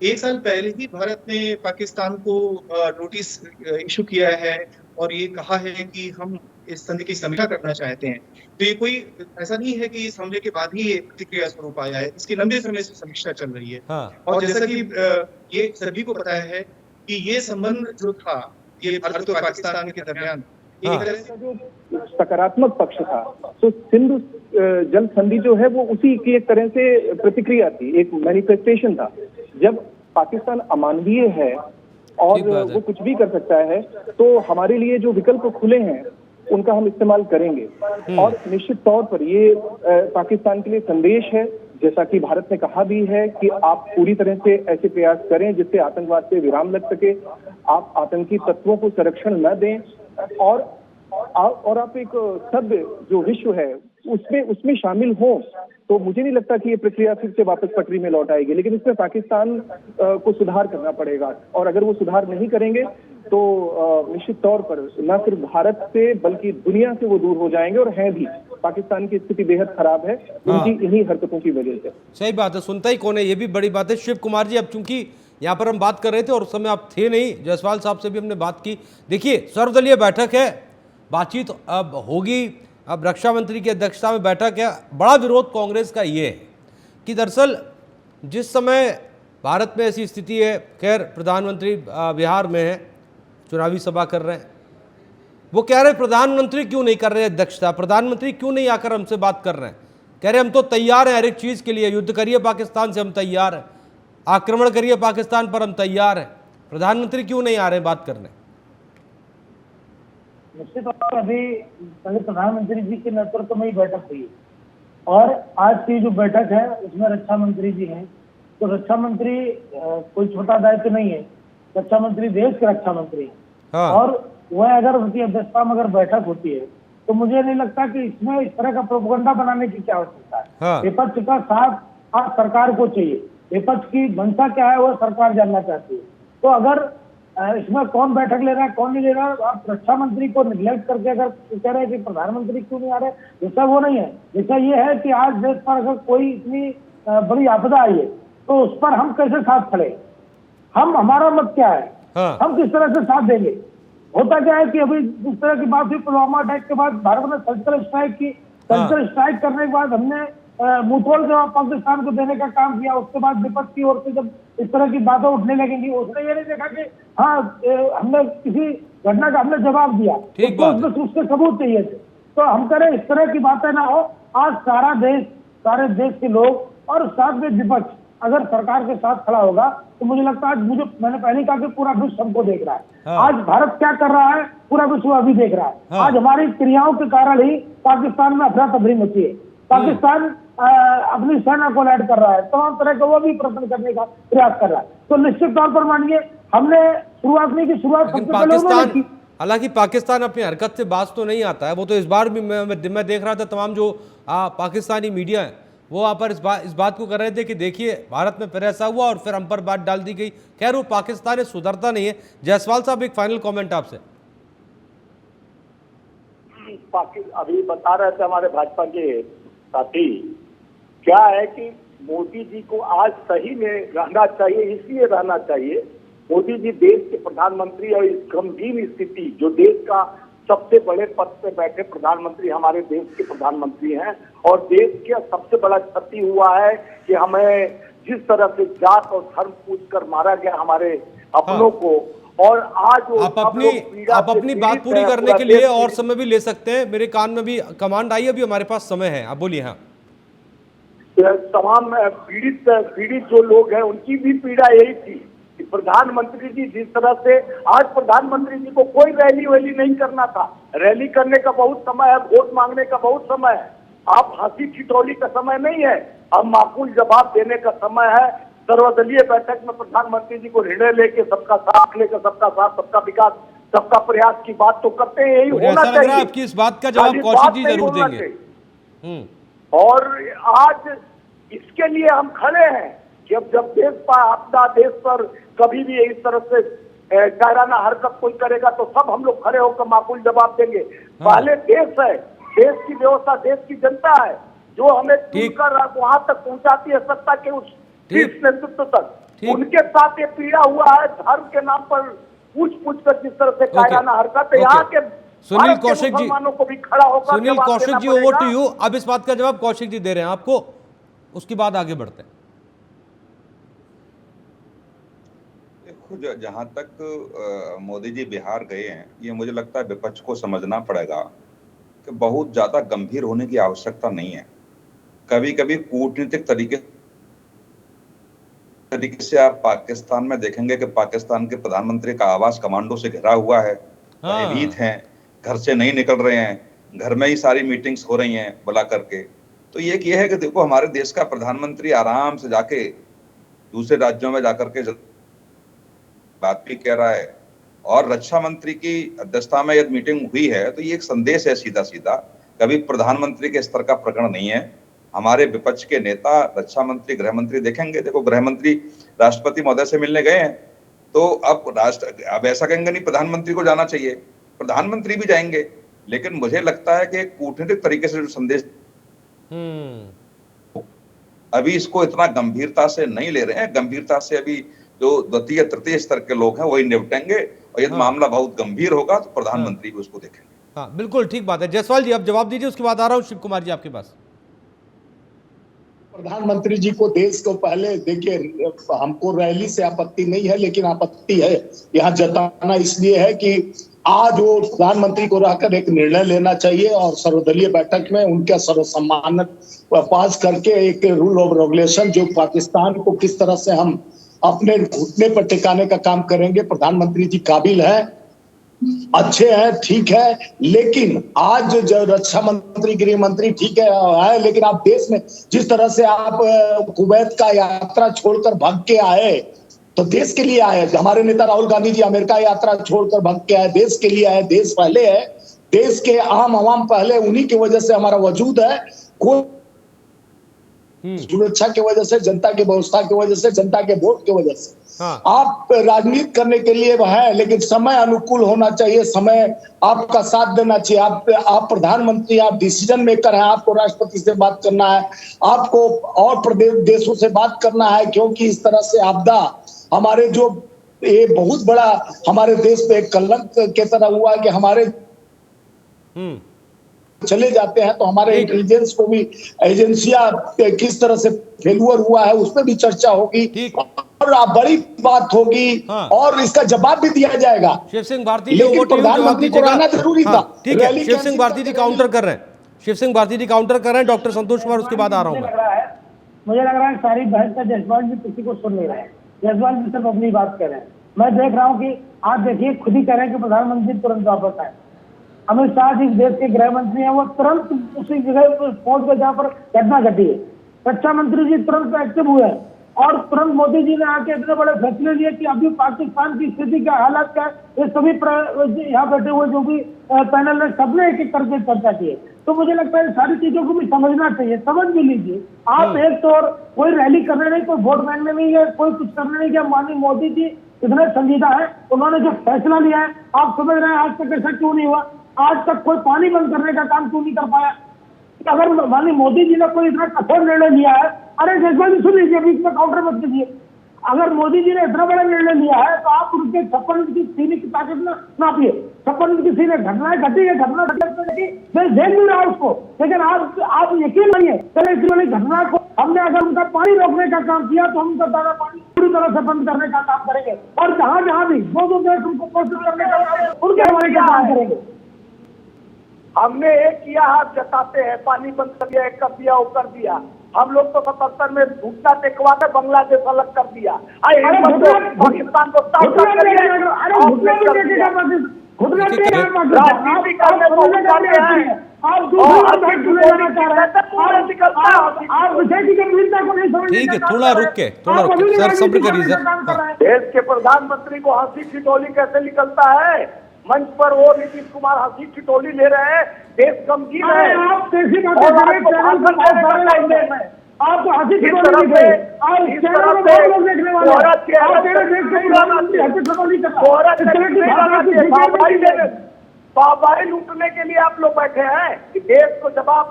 1 साल पहले ही भारत ने पाकिस्तान को नोटिस इशू किया है और ये कहा है कि हम इस संधि की समीक्षा करना चाहते हैं। तो ये कोई ऐसा नहीं है कि इस हमले के बाद ही ये प्रतिक्रिया स्वरूप आया है, इसकी लंबे समय से समीक्षा चल रही है। हाँ। और जैसा कि ये सभी को पता है कि ये संबंध जो था ये भारत और पाकिस्तान के दरमियान एक तरह से जो सकारात्मक पक्ष था, तो सिंधु जल संधि जो है वो उसी की एक तरह से प्रतिक्रिया थी, एक मैनिफेस्टेशन था। जब पाकिस्तान अमानवीय है और वो कुछ भी कर सकता है तो हमारे लिए जो विकल्प खुले हैं उनका हम इस्तेमाल करेंगे। और निश्चित तौर पर ये पाकिस्तान के लिए संदेश है, जैसा कि भारत ने कहा भी है कि आप पूरी तरह से ऐसे प्रयास करें जिससे आतंकवाद पे विराम लग सके, आप आतंकी तत्वों को संरक्षण न दें और आप एक सभ्य जो विश्व है उसमें शामिल हो। तो मुझे नहीं लगता कि ये प्रक्रिया फिर से वापस पटरी में लौट आएगी, लेकिन इसमें पाकिस्तान को सुधार करना पड़ेगा। और अगर वो सुधार नहीं करेंगे तो निश्चित तौर पर न सिर्फ भारत से बल्कि दुनिया से वो दूर हो जाएंगे। और हैं भी, पाकिस्तान की स्थिति बेहद खराब है उनकी इन्हीं हरकतों की वजह से। सही बात है, सुनता ही कौन है, ये भी बड़ी बात है। शिव कुमार जी, अब चूंकि यहाँ पर हम बात कर रहे थे और उस समय आप थे नहीं, जायसवाल साहब से भी हमने बात की। देखिए, सर्वदलीय बैठक है, बातचीत अब होगी, अब रक्षा मंत्री की अध्यक्षता में बैठक है। बड़ा विरोध कांग्रेस का ये है कि दरअसल जिस समय भारत में ऐसी स्थिति है, खैर प्रधानमंत्री बिहार में है, चुनावी सभा कर रहे हैं, वो कह रहे प्रधानमंत्री क्यों नहीं कर रहे अध्यक्षता, प्रधानमंत्री क्यों नहीं आकर हमसे बात कर रहे हैं। कह रहे हम तो तैयार हैं हर एक चीज़ के लिए, युद्ध करिए पाकिस्तान से हम तैयार हैं, आक्रमण करिए पाकिस्तान पर हम तैयार हैं, प्रधानमंत्री क्यों नहीं आ रहे बात करने। निश्चित तौर पर अभी प्रधानमंत्री जी के नेतृत्व में ही बैठक हुई और आज की जो बैठक है उसमें रक्षा मंत्री जी हैं। तो रक्षा मंत्री कोई छोटा दायित्व नहीं है, रक्षा मंत्री देश के रक्षा मंत्री हैं। हाँ। और वह अगर उनकी अध्यक्षता में अगर बैठक होती है तो मुझे नहीं लगता कि इसमें इस तरह का प्रोपगंडा बनाने की क्या आवश्यकता है। हाँ। विपक्ष का साथ आज सरकार को चाहिए, विपक्ष की मंशा क्या है वह सरकार जानना चाहती है। तो अगर इसमें कौन बैठक ले रहा है कौन नहीं ले रहा है, आप रक्षा मंत्री को निगलेक्ट करके अगर कह रहे हैं कि प्रधानमंत्री क्यों नहीं आ रहे, जैसा वो नहीं है। जैसा ये है कि आज देश पर अगर कोई इतनी बड़ी आपदा आई है तो उस पर हम कैसे साथ खड़े, हम हमारा मत क्या है। हाँ। हम किस तरह से साथ देंगे। होता क्या है कि अभी जिस तरह की बात हुई पुलवामा अटैक के बाद भारत ने सर्जिकल स्ट्राइक की, सर्जिकल स्ट्राइक करने के बाद हमने मुंहतोड़ जवाब पाकिस्तान को देने का काम किया। उसके बाद विपक्ष की ओर से जब इस तरह की बातें उठने लगेंगी, उसने ये नहीं देखा कि हाँ हमने किसी घटना का हमने जवाब दिया, तो उसके सबूत चाहिए थे। तो हम करें इस तरह की बातें ना हो। आज सारा देश, सारे देश के लोग और साथ में विपक्ष अगर सरकार के साथ खड़ा होगा तो मुझे लगता है, मैंने पहले कहा कि पूरा विश्व हमको देख रहा है। हाँ। आज भारत क्या कर रहा है पूरा विश्व अभी देख रहा है। हाँ। आज हमारी क्रियाओं के कारण ही पाकिस्तान में अफरा तफरी मची है। पाकिस्तान अपनी सेना को लैंड कर रहा है, तमाम तरह का वो भी प्रश्न करने का प्रयास कर रहा है। तो निश्चित तौर पर मानिए हमने शुरुआत नहीं की, शुरुआत सबसे पहले उन्होंने की। हालांकि पाकिस्तान अपनी हरकत से बाज तो नहीं आता है, वो तो इस बार भी मैं देख रहा था तमाम जो पाकिस्तानी मीडिया है वो वहाँ पर इस बात को कर रहे थे कि देखिए भारत में फिर ऐसा हुआ और फिर हम पर बात डाल दी गई। खैर वो पाकिस्तान है, सुधरता नहीं है। जायसवाल साहब एक फाइनल कमेंट आपसे। अभी बता रहे थे हमारे भाजपा के साथी, क्या है कि मोदी जी को आज सही में रहना चाहिए, इसलिए रहना चाहिए मोदी जी देश के प्रधानमंत्री और इस गंभीर स्थिति, जो देश का सबसे बड़े पद पे बैठे प्रधानमंत्री हमारे देश के प्रधानमंत्री हैं, और देश का सबसे बड़ा क्षति हुआ है कि हमें जिस तरह से जात और धर्म पूछ कर मारा गया हमारे अपनों को, और आज वो आप अपनी बात पूरी करने के लिए और समय भी ले सकते हैं। मेरे कान में भी कमांड आई, अभी हमारे पास समय है, आप बोलिए। हाँ, तमाम पीड़ित जो लोग हैं उनकी भी पीड़ा यही थी कि प्रधानमंत्री जी जिस तरह से, आज प्रधानमंत्री जी को कोई रैली वैली नहीं करना था। रैली करने का बहुत समय है, वोट मांगने का बहुत समय है, आप हंसी ठिठोली का समय नहीं है, अब माकूल जवाब देने का समय है। सर्वदलीय बैठक में प्रधानमंत्री जी को निर्णय लेके सबका साथ लेकर, सबका साथ, सबका विकास, सबका प्रयास की बात तो करते हैं, यही होना चाहिए। आपकी इस बात का जवाब कौशिक जी जरूर देंगे। और आज इसके लिए हम खड़े हैं कि अब जब देश पर आपदा, देश पर कभी भी इस तरह से कायराना हरकत कोई करेगा तो सब हम लोग खड़े होकर माकूल जवाब देंगे। पहले देश है, देश की व्यवस्था, देश की जनता है जो हमें चुनकर वहां तक पहुंचाती है, सत्ता के उस नेतृत्व तक। उनके साथ ये पीड़ा हुआ है, धर्म के नाम पर पूछ कर जिस तरह से कायराना हरकत है। यहाँ के सुनील कौशिक जी, को भी खड़ा होकर Sunil Kaushik ji, over to you. अब इस बात का जवाब कौशिक जी दे रहे हैं आपको, उसके बाद आगे बढ़ते हैं। देखो, जहां तक मोदी जी बिहार गए हैं, ये मुझे लगता है विपक्ष को समझना पड़ेगा कि बहुत ज्यादा गंभीर होने की आवश्यकता नहीं है। कभी कभी कूटनीतिक तरीके से आप पाकिस्तान में देखेंगे कि पाकिस्तान के प्रधानमंत्री का आवास कमांडो से घिरा हुआ है, भयभीत हैं, घर से नहीं निकल रहे हैं, घर में ही सारी मीटिंग्स हो रही हैं बुला करके। तो ये है कि देखो, हमारे देश का प्रधानमंत्री आराम से जाके दूसरे राज्यों में जाकर के बात भी कह रहा है, और रक्षा मंत्री की अध्यक्षता में यदि मीटिंग हुई है तो ये एक संदेश है सीधा सीधा, कभी प्रधानमंत्री के स्तर का प्रकरण नहीं है। हमारे विपक्ष के नेता, रक्षा मंत्री, गृह मंत्री, देखेंगे, देखो गृह मंत्री राष्ट्रपति महोदय से मिलने गए हैं, तो अब ऐसा कहेंगे नहीं प्रधानमंत्री को जाना चाहिए, प्रधानमंत्री भी जाएंगे। लेकिन मुझे लगता है कि कूटनीतिक तरीके से जो संदेश अभी इसको इतना गंभीरता से नहीं ले रहे हैं। गंभीरता से अभी जो द्वितीय तृतीय स्तर के लोग हैं वही निपटेंगे, और यदि मामला बहुत गंभीर होगा तो प्रधानमंत्री भी उसको देखेंगे। हाँ, बिल्कुल ठीक बात है। जायसवाल जी, अब जवाब दीजिए, उसके बाद आ रहा हूँ शिव कुमार जी आपके पास। प्रधानमंत्री जी को, देश को पहले देखिए, हमको रैली से आपत्ति नहीं है, लेकिन आपत्ति है यहाँ जताना इसलिए है कि आज वो प्रधानमंत्री को रहकर एक निर्णय लेना चाहिए और सर्वदलीय बैठक में उनका सर्वसम्मान पास करके एक रूल ऑफ रेगुलेशन, जो पाकिस्तान को किस तरह से हम अपने घुटने पर टिकाने का काम करेंगे। प्रधानमंत्री जी काबिल है, अच्छे हैं, ठीक है, लेकिन आज जो रक्षा मंत्री, गृह मंत्री ठीक है, लेकिन आप देश में जिस तरह से आप कुवैत का यात्रा छोड़कर भाग के आए, तो देश के लिए आए। हमारे नेता राहुल गांधी जी अमेरिका यात्रा छोड़कर भाग के आए, देश के लिए आए। देश पहले है, देश के आम आवाम पहले, उन्हीं की वजह से हमारा वजूद है। कोई सुरक्षा की वजह से, जनता की व्यवस्था की वजह से, जनता के वोट की वजह से। हाँ। आप राजनीति करने के लिए है, लेकिन समय अनुकूल होना चाहिए, समय आपका साथ देना चाहिए। आप प्रधानमंत्री, आप डिसीजन मेकर हैं, आपको राष्ट्रपति से बात करना है, आपको और प्रदेश देशों से बात करना है, क्योंकि इस तरह से आपदा हमारे जो ये बहुत बड़ा हमारे देश पे एक कलंक के तरह हुआ कि हमारे चले जाते हैं, तो हमारे इंटेलिजेंस को भी एजेंसियां किस तरह से फेल्यूर हुआ है उस पर भी चर्चा होगी और बड़ी बात होगी। हाँ। और इसका जवाब भी दिया जाएगा। शिव सिंह भारती जी, प्रधानमंत्री को रहना जरूरी था। ठीक है, शिव सिंह भारती जी काउंटर कर रहे हैं, शिव सिंह भारती जी काउंटर कर रहे हैं। डॉक्टर संतोष कुमार, उसके बाद आ रहा हूँ। मुझे लग रहा है सारी बहस का जायसवाल जी किसी को सुन नहीं रहे हैं, जायसवाल जी सिर्फ अपनी बात कर रहे हैं। मैं देख रहा हूँ कि आप देखिए, खुद ही कह रहे हैं कि प्रधानमंत्री तुरंत वापस आए। अमित शाह जी देश के गृह मंत्री हैं, वो तुरंत उसी जगह पहुंच गए जहाँ पर घटना घटी है। रक्षा मंत्री जी तुरंत एक्टिव हुए और तुरंत मोदी जी ने आके इतने बड़े फैसले लिए कि अभी पाकिस्तान की स्थिति क्या, हालात क्या है, ये सभी यहाँ बैठे हुए जो भी पैनल है सबने एक एक करके चर्चा की है। तो मुझे लगता है सारी चीजों को भी समझना चाहिए। समझ भी लीजिए आप, एक तो और कोई रैली करने नहीं, कोई वोट मांगने नहीं है, कोई कुछ करने नहीं है। माननीय मोदी जी इतने संजीदा है, उन्होंने जो फैसला लिया है आप समझ रहे हैं आज तक ऐसा क्यों नहीं हुआ? आज तक कोई पानी बंद करने का काम क्यों नहीं कर पाया? अगर माननीय मोदी जी ने कोई इतना कठोर निर्णय लिया है, अरे जसवाल जी सुन लीजिए, बीच में काउंटर मत कीजिए। अगर मोदी जी ने इतना बड़ा निर्णय लिया है तो आप उनके 56 इंच की सीने की ताकत ना नापिए। 56 इंच की सीने घटनाएं घटी है, घटना घटी, मैं देख नहीं रहा उसको, लेकिन आप यकीन मानिए चले इस वाली घटना को हमने अगर उनका पानी रोकने का काम किया तो हम उनका दाना पानी पूरी तरह से बंद करने का काम करेंगे। और जहां जहां भी जो देश उनको कोशिश करने का काम है उनके हमारे का काम करेंगे। हमने एक किया, हाथ जताते हैं, पानी बंद कर दिया, एक कर दिया, वो कर दिया। हम लोग तो 77 में घुटना टेकवा के बांग्लादेश अलग कर दिया। पाकिस्तान को राजनीति करने को उतारते हैं। ठीक है, थोड़ा रुक के सर, सब्र करिए सर। हाँ। देश के प्रधानमंत्री को हंसी ठिठोली कैसे निकलता है? मंच पर वो नीतीश कुमार हंसी ठिठोली ले रहे हैं, देश गमगीन है। आप कैसी बात कर रहे हैं? आप तो हंसी ठिठोली नहीं थे, आप चैनल में बहुत लोग देखने वाले हैं। आप मेरे देश के प्रधानमंत्री हंसी ठिठोली कर रहे हैं। बाबाई लूटने के लिए आप लोग बैठे हैं कि देश को जवाब,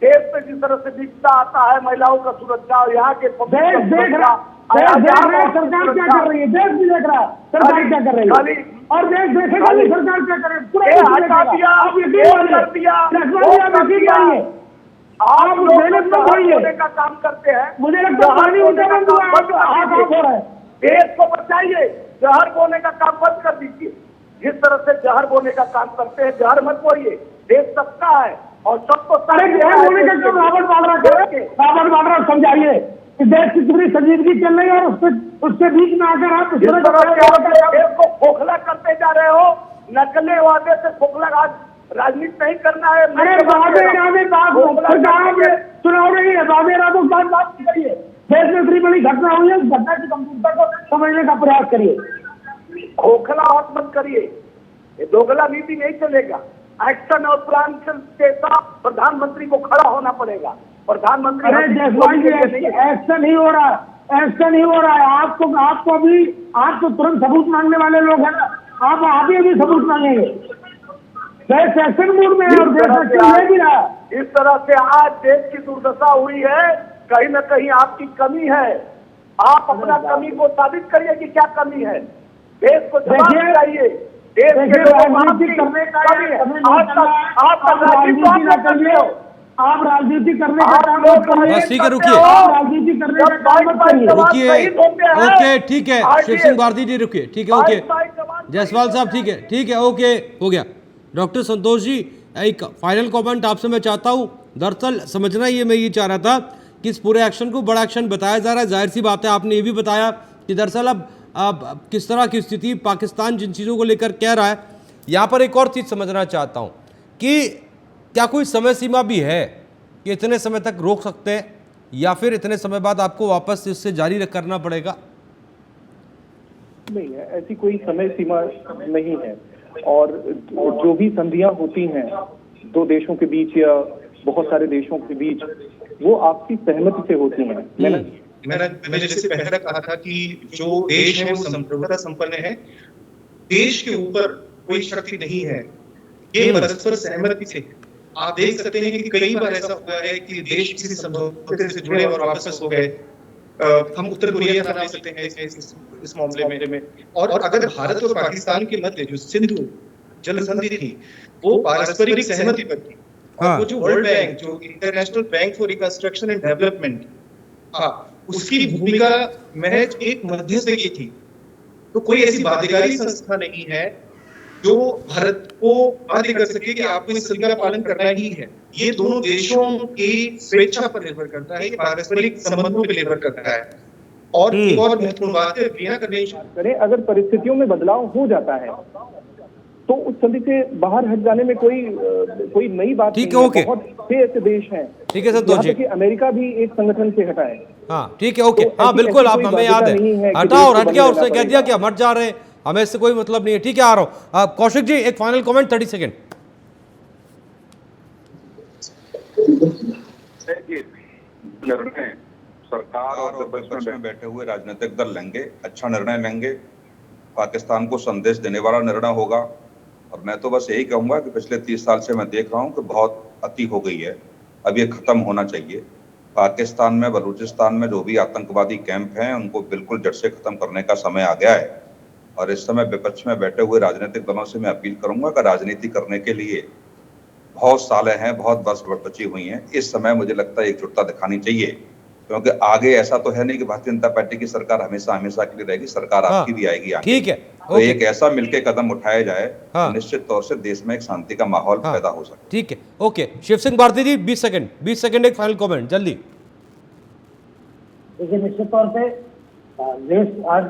देश पे जिस तरह से दिखता आता है महिलाओं का सुरक्षा और यहाँ के देश देख रहा, सरकार क्या कर रही है, देश भी देख रहा है सरकार क्या कर रही है, और देश देखेगा भी सरकार क्या करे। आप मेहनत होने का काम करते हैं, मुझे लगता है पानी हो रहा है। देश को बचाइए, जहर बोने का काम बंद कर दीजिए। जिस तरह से जहर बोने का काम करते हैं, जहर मत बोइए। देश सबका है और सबको जहर बोने का काम रावण बांड्रा समझाइए कि देश की कितनी संजीदगी चल रही है और उसके बीच में आकर आप देश को खोखला करते जा रहे हो। नकले वादे से खोखला आज राजनीति नहीं करना है। अरे वादे इरादे चुनाव नहीं है, वादे इरादों की बात करिए। देश में इतनी बड़ी घटना हुई है, उस घटना की गंभीरता को समझने का प्रयास करिए। खोखला बात मत करिए, ये दोगला नीति नहीं चलेगा। एक्शन और प्लान के साथ प्रधानमंत्री को खड़ा होना पड़ेगा। प्रधानमंत्री एक्शन ही हो रहा है, एक्शन ही हो रहा है। आपको अभी आप तो तुरंत सबूत मांगने वाले लोग हैं ना, आप अभी सबूत मांगेंगे। देश एक्शन मूड में है और देश एक्शन ले भी रहा है। इस तरह से आज देश की दुर्दशा हुई है, कहीं न कहीं आपकी कमी है। आप अपना कमी को साबित करिए कि क्या कमी है। देश को जवाब चाहिए। देश के राजनीति करने का आप राजनीति करने का काम मत करिए। बस ठीक है, रुकिए, राजनीति करने का काम मत करिए, रुकिए। ओके ठीक है, शिव सिंह भारती जी रुकिए, ठीक है, ओके। जायसवाल साहब ठीक है, ओके, हो गया। डॉक्टर संतोष जी, एक फाइनल कमेंट आपसे मैं चाहता हूँ। दरअसल समझना मैं ये चाह रहा था कि इस पूरे एक्शन को बड़ा एक्शन बताया जा रहा है। जाहिर सी बात है, आपने ये भी बताया कि दरअसल अब किस तरह की स्थिति पाकिस्तान जिन चीज़ों को लेकर कह रहा है। यहाँ पर एक और चीज़ समझना चाहता हूँ कि क्या कोई समय सीमा भी है कि इतने समय तक रोक सकते हैं या फिर इतने समय बाद आपको वापस इससे जारी करना पड़ेगा? नहीं है, ऐसी कोई समय सीमा नहीं है। और जो भी संधियां होती हैं दो देशों के बीच या बहुत सारे देशों के बीच, वो आपसी सहमति से होती हैं। मैंने जैसे पहले कहा था कि जो देश है वो संप्रभुता संपन्न है, देश के ऊपर कोई शक्ति नहीं है, ये परस्पर सहमति से। आप देख सकते हैं कि कई बार ऐसा हुआ है कि देश किसी समझौते से जुड़े और वापस हो गए। हम उत्तर कोरिया का नाम ले सकते हैं इस मामले में। और अगर भारत और पाकिस्तान के मध्य जो सिंधु जल संधि थी वो पारस्परिक सहमति पर थी। हाँ। वो जो वर्ल्ड बैंक, जो international bank for reconstruction and development, हाँ, उसकी भूमिका महज एक मध्यस्थता की थी। तो कोई ऐसी बाध्यकारी संस्था नहीं है जो भारत को बाध्य कर सके कि आपको इस संधि का पालन करना ही है। ये दोनों देशों की स्वेच्छा पर निर्भर करता है, पारस्परिक संबंधों पर निर्भर करता है। और एक और महत्वपूर्ण बात है, बिना करें, अगर परिस्थितियों में बदलाव हो जाता है तो उस संधि से बाहर हट जाने में कोई नई बात नहीं है। बहुत से ऐसे देश हैं, ठीक है सर, कि अमेरिका भी एक संगठन से हटा है। हाँ ठीक है, ओके, हाँ बिल्कुल, आप हमें याद है, हटा और हट गया, उसने कह दिया कि हम हट जा रहे हैं, हमें इससे कोई मतलब नहीं है। ठीक है, आ रहा हूँ। कौशिक जी, एक फाइनल कमेंट, 30 सेकेंड। निर्णय सरकार और और विपक्ष में बैठे हुए राजनीतिक दल लेंगे, अच्छा निर्णय लेंगे, पाकिस्तान को संदेश देने वाला निर्णय होगा। और मैं तो बस यही कहूंगा कि पिछले 30 साल से मैं देख रहा हूं कि बहुत अति हो गई है, अब ये खत्म होना चाहिए। पाकिस्तान में, बलूचिस्तान में जो भी आतंकवादी कैंप हैं उनको बिल्कुल जड़ से खत्म करने का समय आ गया है। और इस समय विपक्ष में बैठे हुए राजनीतिक दलों से मैं अपील करूंगा कि राजनीति करने के लिए बहुत सालें हैं, बहुत वर्ष बची हुई हैं, इस समय मुझे लगता है एकजुटता दिखानी चाहिए, क्योंकि आगे ऐसा तो है नहीं कि भारतीय जनता पार्टी की सरकार हमेशा हमेशा के लिए रहेगी, सरकार आपकी भी आएगी आगे। ठीक है, तो एक ऐसा मिलके कदम उठाया जाए हाँ। तो निश्चित तौर से देश में एक शांति का माहौल पैदा हो सके। ठीक है, ओके। शिव सिंह भारती जी 20 सेकंड एक फाइनल कमेंट जल्दी। देखिए, निश्चित तौर पे देश आज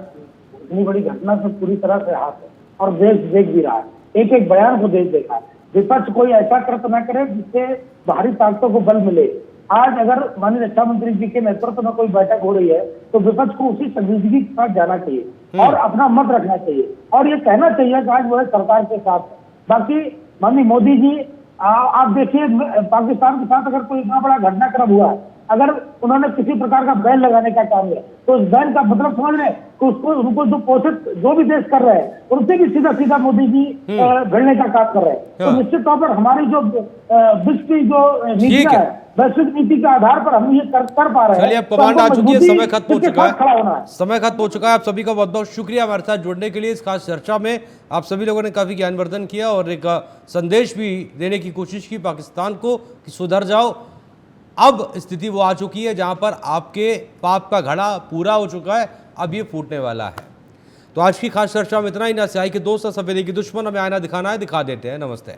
इतनी बड़ी घटना से पूरी तरह से हाथ है और देश देख भी रहा है, एक एक बयान को देश देखा है। विपक्ष कोई ऐसा कृत्य न करे जिससे बाहरी ताकतों को बल मिले। आज अगर माननीय रक्षा मंत्री जी के नेतृत्व में कोई बैठक हो रही है तो विपक्ष को उसी संजीदगी के साथ जाना चाहिए और अपना मत रखना चाहिए और ये कहना चाहिए कि आज वो सरकार के साथ है। बाकी माननीय मोदी जी, आप देखिए, पाकिस्तान के साथ अगर कोई इतना बड़ा घटनाक्रम हुआ है, अगर उन्होंने किसी प्रकार का बैन लगाने का काम किया तो उस बैन का मतलब समझ रहे हैं कि उसको उनको जो पोषित जो भी देश कर रहे हैं उनसे भी सीधा सीधा मोदी जी भिड़ने का काम कर रहे हैं। तो निश्चित तौर पर हमारी जो विश्व की जो नीतियां है, वैश्विक नीति के आधार पर हम ये कर पा रहे हैं। चलिए, अब कमांड आ चुकी है, समय खत्म हो चुका है, समय खत्म हो चुका है। आप सभी का बहुत बहुत शुक्रिया हमारे साथ जुड़ने के लिए। इस खास चर्चा में आप सभी लोगों ने काफी ज्ञानवर्धन किया और एक संदेश भी देने की कोशिश की पाकिस्तान को कि सुधर जाओ। अब स्थिति वो आ चुकी है जहां पर आपके पाप का घड़ा पूरा हो चुका है, अब ये फूटने वाला है। तो आज की खास चर्चा में इतना ही। ना स्याही के दोस्त, सफेदे की दुश्मन, हमें आईना दिखाना है, दिखा देते हैं। नमस्ते।